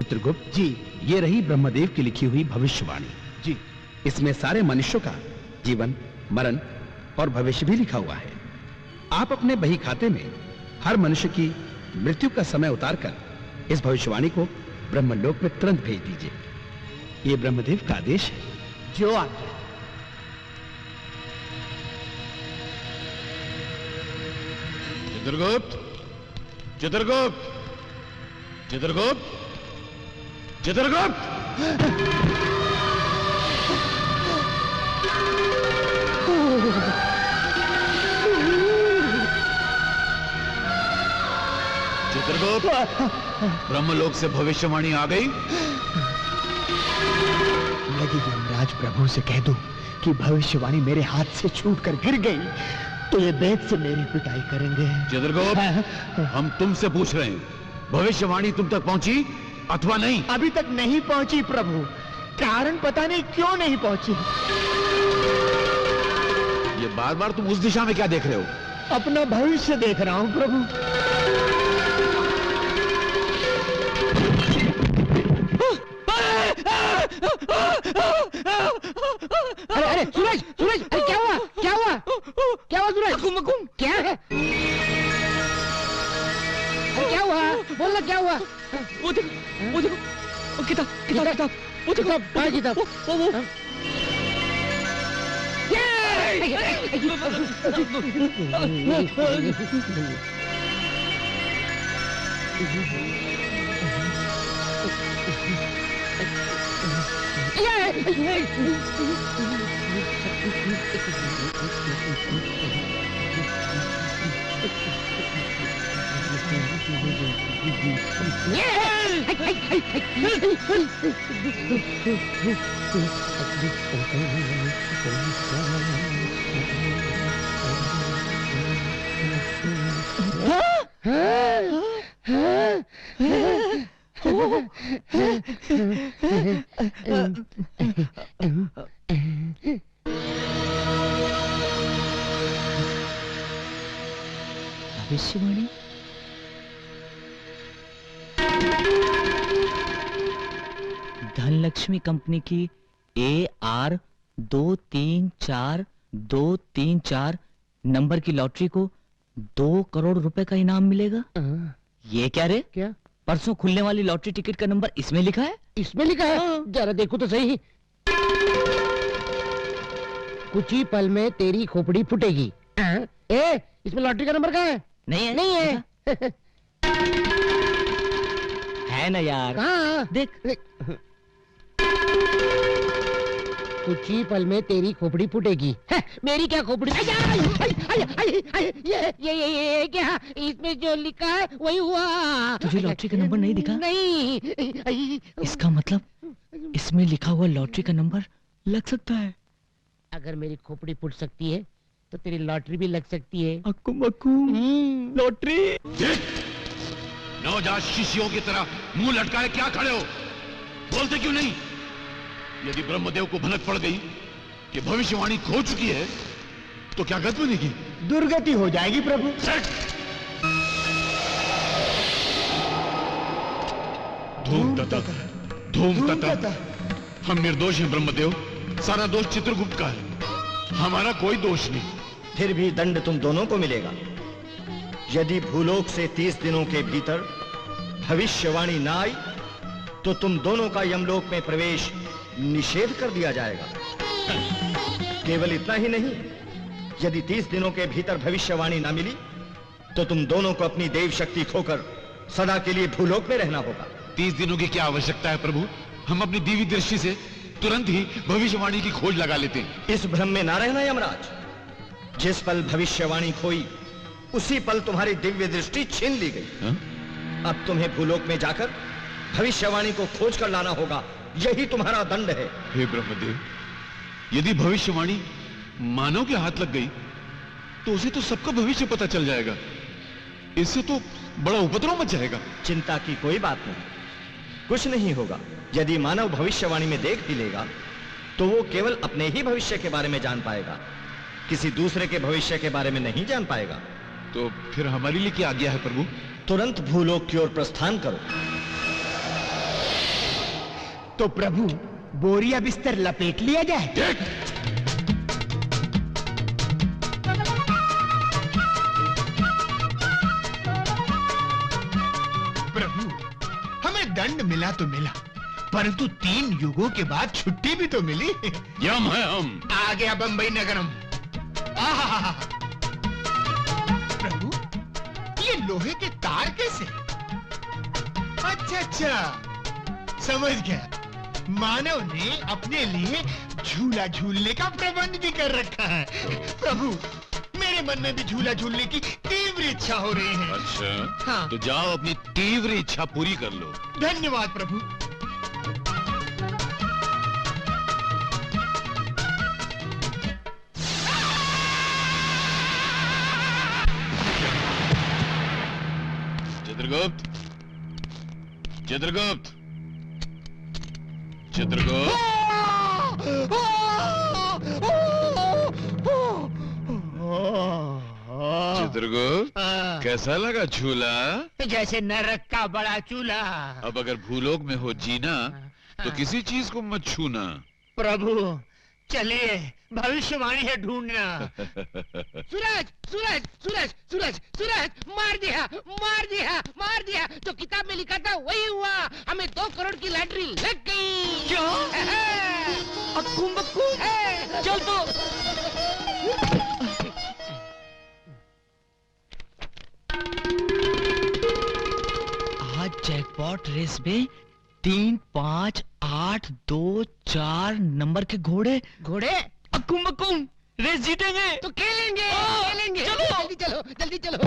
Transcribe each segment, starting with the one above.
चित्रगुप्त जी, ये रही ब्रह्मदेव की लिखी हुई भविष्यवाणी जी। इसमें सारे मनुष्यों का जीवन, मरण और भविष्य भी लिखा हुआ है। आप अपने बही खाते में हर मनुष्य की मृत्यु का समय उतारकर इस भविष्यवाणी को ब्रह्मलोक में तुरंत भेज दीजिए। ये ब्रह्मदेव का आदेश है। जो आज्ञा। चित्रगुप्त, चित्रगुप्त, चित्रगुप्त, चित्रगुप्त! चित्रगुप्त, ब्रह्मलोक से भविष्यवाणी आ गई। यदि यमराज प्रभु से कह दूं कि भविष्यवाणी मेरे हाथ से छूटकर गिर गई तो ये बेत से मेरी पिटाई करेंगे। चित्रगुप्त, हम तुमसे पूछ रहे हैं, भविष्यवाणी तुम तक पहुंची अथवा नहीं? अभी तक नहीं पहुंची प्रभु। कारण पता नहीं क्यों नहीं पहुंची। ये बार बार तुम उस दिशा में क्या देख रहे हो? अपना भविष्य देख रहा हूं प्रभु। अरे अरे सूरज, सूरज, अरे क्या हुआ? क्या हुआ? क्या हुआ सूरज? क्या है? अरे क्या हुआ? बोल ना क्या हुआ? वो देखो, वो देखो, वो किताब, किताब, किताब, वो देखो, कहाँ किताब? वो भविष्यवाणी। धनलक्ष्मी कंपनी की AR 234234 नंबर की लॉटरी को 2 करोड़ रुपए का इनाम मिलेगा। ये क्या रे? क्या? परसों खुलने वाली लॉटरी टिकट का नंबर इसमें लिखा है। इसमें लिखा है? जरा देखो तो सही। कुछ ही पल में तेरी खोपड़ी फूटेगी। ए, इसमें लॉटरी का नंबर कहाँ है? नहीं है, नहीं है। है ना यार? कहाँ? देख। कुछ ही पल में तेरी खोपड़ी फूटेगी। मेरी क्या खोपड़ी? ये क्या? इसमें जो लिखा है वही हुआ। तुझे लॉटरी का नंबर नहीं दिखा? नहीं। इसका मतलब इसमें लिखा हुआ लॉटरी का नंबर लग सकता है। अगर मेरी खोपड़ी फूट सकती है तो तेरी लॉटरी भी लग सकती है। अक्कुम लॉटरी। नवजात शिष्यों की तरह मुंह लटकाए क्या खड़े हो? बोलते क्यों नहीं? यदि ब्रह्मदेव को भनक पड़ गई कि भविष्यवाणी खो चुकी है तो क्या गति बनेगी? दुर्गति हो जाएगी प्रभु। धूम ततः, धूम ततः। हम निर्दोष हैं ब्रह्मदेव। सारा दोष चित्रगुप्त का है, हमारा कोई दोष नहीं। फिर भी दंड तुम दोनों को मिलेगा। यदि भूलोक से 30 दिनों के भीतर भविष्यवाणी ना आई तो तुम दोनों का यमलोक में प्रवेश निषेध कर दिया जाएगा। केवल इतना ही नहीं, यदि 30 दिनों के भीतर भविष्यवाणी ना मिली तो तुम दोनों को अपनी देव शक्ति खोकर सदा के लिए भूलोक में रहना होगा। 30 दिनों की क्या आवश्यकता है प्रभु? हम अपनी दिव्य दृष्टि से तुरंत ही भविष्यवाणी की खोज लगा लेते हैं। इस भ्रम में ना रहना यमराज। जिस पल भविष्यवाणी खोई उसी पल तुम्हारी दिव्य दृष्टि छीन ली गई। अब तुम्हें भूलोक में जाकर भविष्यवाणी को खोज कर लाना होगा। यही तुम्हारा दंड है। हे ब्रह्मदेव, यदि भविष्यवाणी मानव के हाथ लग गई तो उसे तो सबका भविष्य पता चल जाएगा। इससे तो बड़ा उपद्रव मच जाएगा। चिंता की कोई बात नहीं, कुछ नहीं होगा। यदि मानव भविष्यवाणी में देख भी लेगा तो वो केवल अपने ही भविष्य के बारे में जान पाएगा, किसी दूसरे के भविष्य के बारे में नहीं जान पाएगा। तो फिर हमारे लिए क्या आज्ञा है प्रभु? तुरंत भूलोक की ओर प्रस्थान करो। तो प्रभु बोरिया बिस्तर लपेट लिया जाए। देख, प्रभु हमें दंड मिला तो मिला, परंतु 3 युगों के बाद छुट्टी भी तो मिली। यम है हम। आ गया बंबई नगरम। आहा, प्रभु ये लोहे के तार कैसे? अच्छा, समझ गया। मानव ने अपने लिए झूला झूलने का प्रबंध भी कर रखा है। प्रभु मेरे मन में भी झूला झूलने की तीव्र इच्छा हो रही है। अच्छा, हाँ। तो जाओ अपनी तीव्र इच्छा पूरी कर लो। धन्यवाद प्रभु। चित्रगुप्त, चित्रगुप्त, चित्रगुप्त। चित्रगुप्त, कैसा लगा झूला? जैसे नरक का बड़ा चूल्हा। अब अगर भूलोक में हो जीना तो किसी चीज को मत छूना। प्रभु चलिए, भविष्यवाणी है ढूंढना। सूरज सूरज सूरज सूरज सूरज, मार दिया मार दिया मार दिया। जो किताब में लिखा था वही हुआ, हमें 2 करोड़ की लॉटरी लग गई। क्या? अक्कुम बक्कुम, चल तो। आज जैकपॉट रेस में 3, 5, 8, 2, 4 नंबर के घोड़े घोड़े अक्कुम बक्कुम रेस जीतेंगे। तो खेलेंगे खेलेंगे। चलो। जल्दी चलो जल्दी चलो।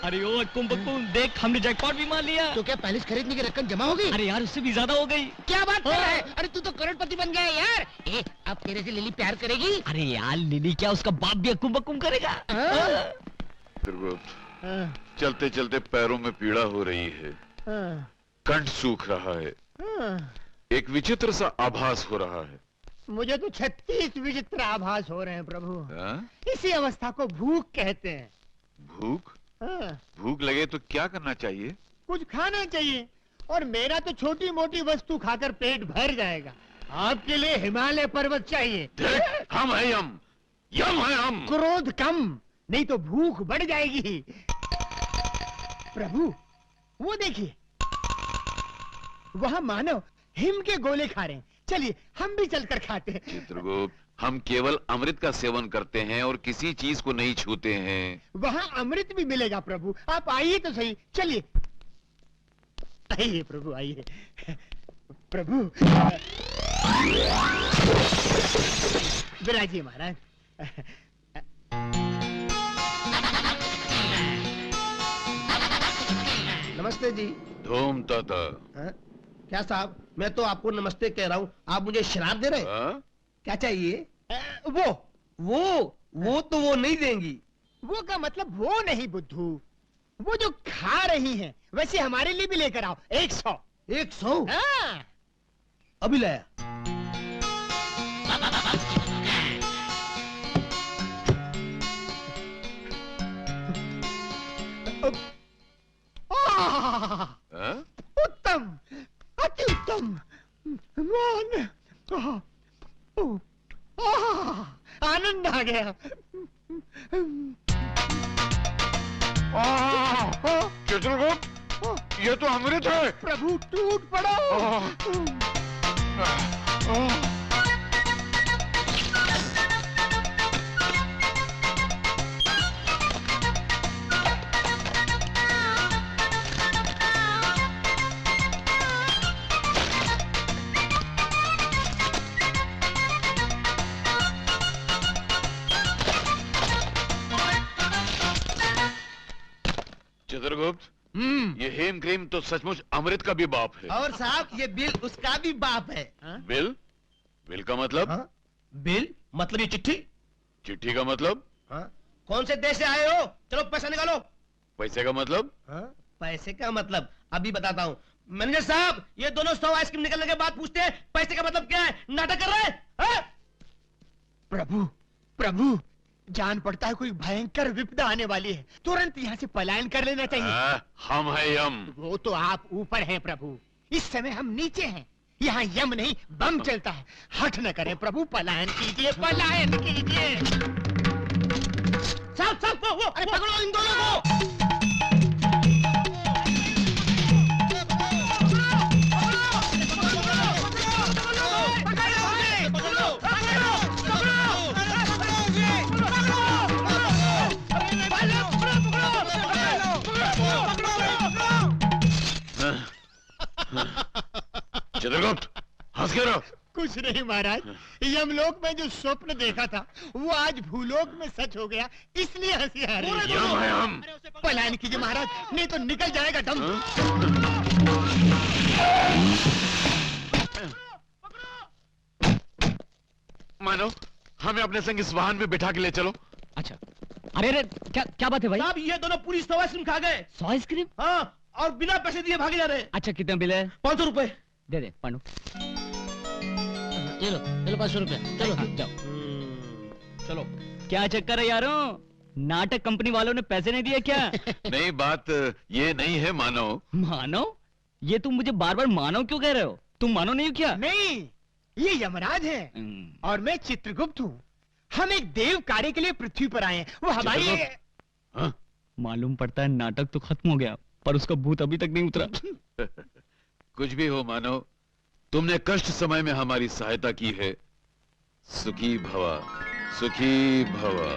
अरे ओ अक्कुम बक्कुम, देख हमने जैकपॉट भी मार लिया। तो क्या पहले से खरीदने की रकम जमा हो गई? अरे यार उससे भी ज्यादा हो गई। क्या बात कर रहा है? अरे तू तो करोड़पति बन गया यार। अब तेरे से लिली प्यार करेगी? अरे यार लिली क्या, उसका बाप भी अक्कुम बक्कुम करेगा। चित्रगुप्त, चलते चलते पैरों में पीड़ा हो रही है, कंठ सूख रहा है, एक विचित्र सा आभास हो रहा है। मुझे तो 36 विचित्र आभास हो रहे हैं प्रभु। हाँ? इसी अवस्था को भूख कहते हैं। भूख? भूख लगे तो क्या करना चाहिए? कुछ खाना चाहिए, और मेरा तो छोटी मोटी वस्तु खाकर पेट भर जाएगा। आपके लिए हिमालय पर्वत चाहिए। देख, हम है यम, यम है हम। क्रोध कम, नहीं तो भूख बढ़ जाएगी। प्रभु वो देखिए, वहाँ मानव हिम के गोले खा रहे हैं। चलिए हम भी चलकर खाते हैं। चित्रगुप्त, हम केवल अमृत का सेवन करते हैं और किसी चीज को नहीं छूते हैं। वहाँ अमृत भी मिलेगा प्रभु, आप आइए तो सही। चलिए आइए प्रभु आइए। प्रभु विराजिए महाराज। नमस्ते जी। धूम ताता। हाँ? क्या साहब, मैं तो आपको नमस्ते कह रहा हूँ, आप मुझे शराब दे रहे हैं? हाँ? क्या चाहिए? वो तो वो नहीं देंगी। वो का मतलब वो नहीं बुद्धू, वो जो खा रही हैं, वैसे हमारे लिए भी लेकर आओ 100। 100? हाँ। अभी लाया। हाँ? उत्तम, अति उत्तम। मान आनंद आ गया। चित्रगुप्त, ये तो अमृत है। प्रभु टूट पड़ो। चित्रगुप्त, ये हेम क्रीम तो सचमुच अमृत का भी बाप है। और साहब ये बिल उसका भी बाप है। बिल? बिल का मतलब? हाँ? बिल मतलब ये चिट्ठी। चिट्ठी का मतलब? हाँ? कौन से देश से आए हो? चलो पैसा निकालो। पैसे का मतलब? हाँ? पैसे का मतलब अभी बताता हूँ। मैनेजर साहब, ये दोनों 100 आइसक्रीम निकलने के बाद पूछते हैं पैसे का मतलब क्या है। नाटक कर रहे हैं? हाँ? प्रभु प्रभु, जान पड़ता है कोई भयंकर विपदा आने वाली है, तुरंत यहाँ से पलायन कर लेना चाहिए। हम है यम। वो तो आप ऊपर हैं प्रभु, इस समय हम नीचे हैं। यहाँ यम नहीं बम चलता है। हठ न करें प्रभु, पलायन कीजिए, पलायन कीजिए। साहब साहब वो अरे पकड़ो इन दोनों को। चित्रगुप्त, हंस क्यों रहो? कुछ नहीं महाराज, यमलोक में जो स्वप्न देखा था वो आज भूलोक में सच हो गया, इसलिए हंसी आ रही है। यम है हम। पलायन कीजिए महाराज, नहीं तो निकल जाएगा दम। मानो, हमें अपने संग इस वाहन में बिठा के ले चलो। अच्छा, अरे अरे क्या क्या बात है भाई? साहब ये दोनों पूरी 100 आइसक्रीम खा गए। 100 आइसक्रीम? हाँ, और बिना पैसे दिए भागे जा रहे हैं। अच्छा, कितना बिल है? 500 रुपए। दे दे पांडु। चलो चलो 500 रुपया, चलो। हाँ, जाओ। चलो। क्या चक्कर है यारों? नाटक कंपनी वालों ने पैसे नहीं दिए क्या? नहीं, बात ये नहीं है मानो। मानो? ये तुम मुझे बार बार मानो क्यों कह रहे हो? तुम मानो नहीं हो क्या? नहीं, ये यमराज है और मैं चित्रगुप्त हूँ। हम एक देव कार्य के लिए पृथ्वी पर आए हैं। वो हमारी हाँ? मालूम पड़ता है नाटक तो खत्म हो गया, पर उसका भूत अभी तक नहीं उतरा। कुछ भी हो मानो, तुमने कष्ट समय में हमारी सहायता की है। सुखी भवा, सुखी भवा।